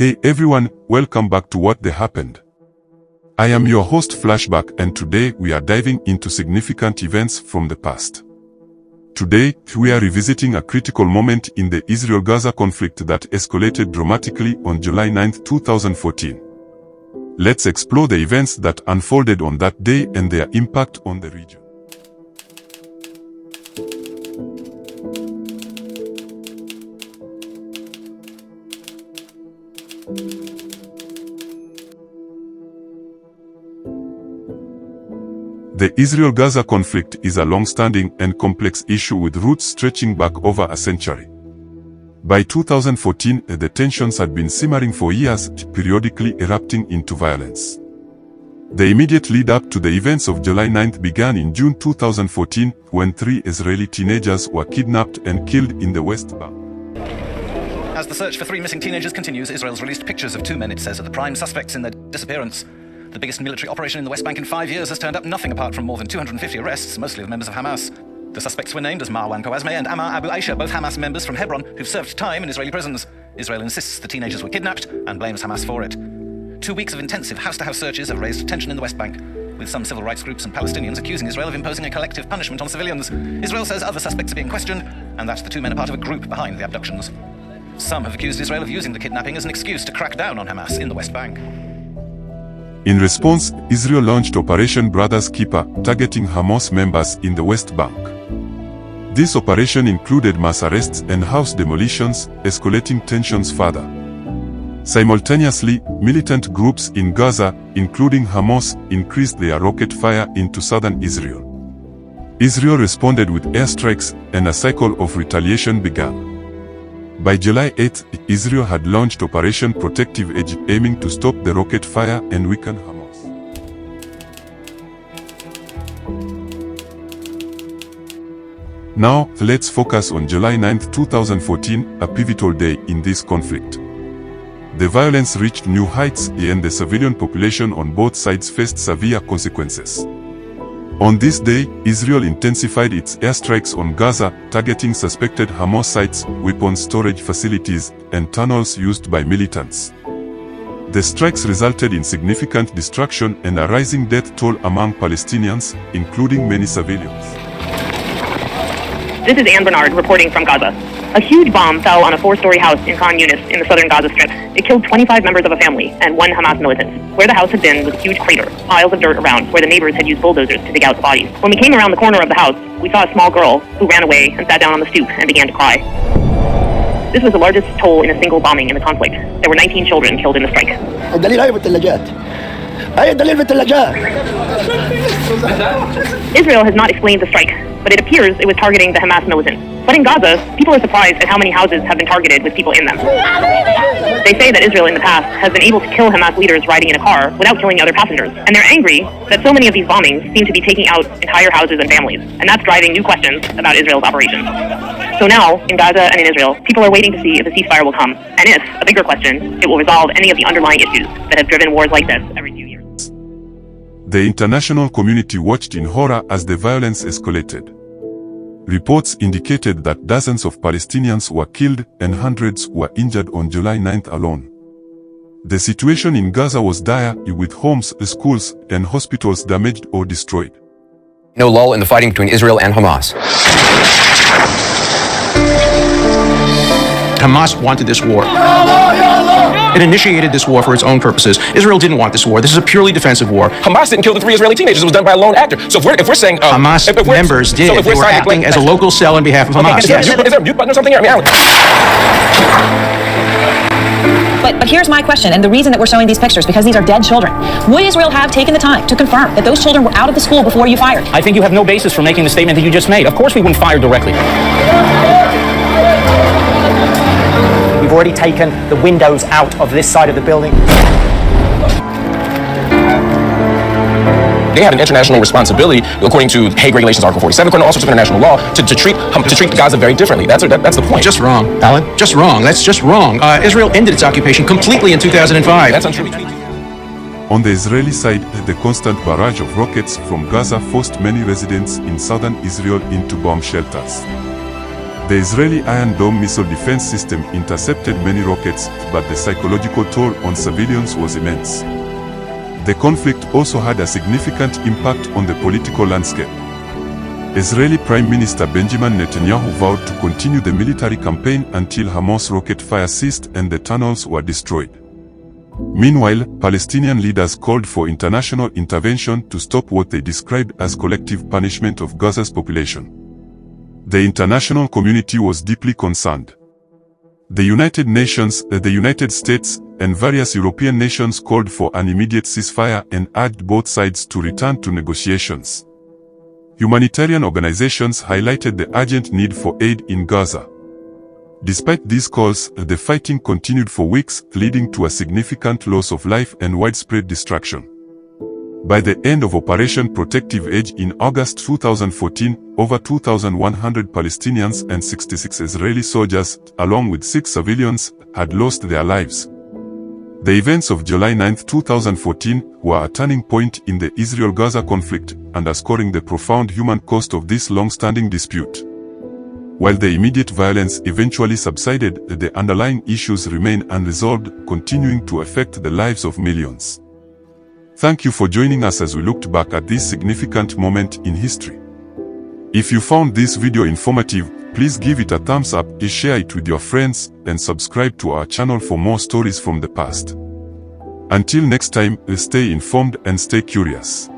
Hey everyone, welcome back to What the Happened. I am your host Flashback, and today we are diving into significant events from the past. Today, we are revisiting a critical moment in the Israel-Gaza conflict that escalated dramatically on July 9, 2014. Let's explore the events that unfolded on that day and their impact on the region. The Israel-Gaza conflict is a long-standing and complex issue with roots stretching back over a century. By 2014, the tensions had been simmering for years, periodically erupting into violence. The immediate lead-up to the events of July 9 began in June 2014, when 3 Israeli teenagers were kidnapped and killed in the West Bank. As the search for 3 missing teenagers continues, Israel's released pictures of 2 men, it says, are the prime suspects in their disappearance. The biggest military operation in the West Bank in 5 years has turned up nothing apart from more than 250 arrests, mostly of members of Hamas. The suspects were named as Marwan Kawazme and Ammar Abu Aisha, both Hamas members from Hebron who've served time in Israeli prisons. Israel insists the teenagers were kidnapped and blames Hamas for it. 2 weeks of intensive house-to-house searches have raised tension in the West Bank, with some civil rights groups and Palestinians accusing Israel of imposing a collective punishment on civilians. Israel says other suspects are being questioned, and that the 2 men are part of a group behind the abductions. Some have accused Israel of using the kidnapping as an excuse to crack down on Hamas in the West Bank. In response, Israel launched Operation Brother's Keeper, targeting Hamas members in the West Bank. This operation included mass arrests and house demolitions, escalating tensions further. Simultaneously, militant groups in Gaza, including Hamas, increased their rocket fire into southern Israel. Israel responded with airstrikes, and a cycle of retaliation began. By July 8, Israel had launched Operation Protective Edge, aiming to stop the rocket fire and weaken Hamas. Now, let's focus on July 9, 2014, a pivotal day in this conflict. The violence reached new heights, and the civilian population on both sides faced severe consequences. On this day, Israel intensified its airstrikes on Gaza, targeting suspected Hamas sites, weapons storage facilities, and tunnels used by militants. The strikes resulted in significant destruction and a rising death toll among Palestinians, including many civilians. This is Ann Bernard reporting from Gaza. A huge bomb fell on a 4-story house in Khan Yunis in the southern Gaza Strip. It killed 25 members of a family and 1 Hamas militant. Where the house had been was a huge crater, piles of dirt around, where the neighbors had used bulldozers to dig out the bodies. When we came around the corner of the house, we saw a small girl who ran away and sat down on the stoop and began to cry. This was the largest toll in a single bombing in the conflict. There were 19 children killed in the strike. Israel has not explained the strike, but it appears it was targeting the Hamas militant. But in Gaza, people are surprised at how many houses have been targeted with people in them. They say that Israel in the past has been able to kill Hamas leaders riding in a car without killing the other passengers. And they're angry that so many of these bombings seem to be taking out entire houses and families. And that's driving new questions about Israel's operations. So now, in Gaza and in Israel, people are waiting to see if a ceasefire will come. And if, a bigger question, it will resolve any of the underlying issues that have driven wars like this every few years. The international community watched in horror as the violence escalated. Reports indicated that dozens of Palestinians were killed and hundreds were injured on July 9 alone. The situation in Gaza was dire, with homes, schools, and hospitals damaged or destroyed. No lull in the fighting between Israel and Hamas. Hamas wanted this war. It initiated this war for its own purposes. Israel didn't want this war. This is a purely defensive war. Hamas didn't kill the 3 Israeli teenagers. It was done by a lone actor. So if we're saying... Hamas members did. They were acting as a local cell on behalf of Hamas. Is there a mute button or something here? But here's my question, and the reason that we're showing these pictures, because these are dead children. Would Israel have taken the time to confirm that those children were out of the school before you fired? I think you have no basis for making the statement that you just made. Of course we wouldn't fire directly. We've already taken the windows out of this side of the building. They have an international responsibility, according to Hague Regulations, Article 47, according to all sorts of international law, to treat Gaza very differently. That's the point. Just wrong, Alan. Just wrong. That's just wrong. Israel ended its occupation completely in 2005. That's untrue. On the Israeli side, the constant barrage of rockets from Gaza forced many residents in southern Israel into bomb shelters. The Israeli Iron Dome missile defense system intercepted many rockets, but the psychological toll on civilians was immense. The conflict also had a significant impact on the political landscape. Israeli Prime Minister Benjamin Netanyahu vowed to continue the military campaign until Hamas rocket fire ceased and the tunnels were destroyed. Meanwhile, Palestinian leaders called for international intervention to stop what they described as collective punishment of Gaza's population. The international community was deeply concerned. The United Nations, the United States, and various European nations called for an immediate ceasefire and urged both sides to return to negotiations. Humanitarian organizations highlighted the urgent need for aid in Gaza. Despite these calls, the fighting continued for weeks, leading to a significant loss of life and widespread destruction. By the end of Operation Protective Edge in August 2014, over 2,100 Palestinians and 66 Israeli soldiers, along with 6 civilians, had lost their lives. The events of July 9, 2014, were a turning point in the Israel-Gaza conflict, underscoring the profound human cost of this long-standing dispute. While the immediate violence eventually subsided, the underlying issues remain unresolved, continuing to affect the lives of millions. Thank you for joining us as we looked back at this significant moment in history. If you found this video informative, please give it a thumbs up, share it with your friends, and subscribe to our channel for more stories from the past. Until next time, stay informed and stay curious.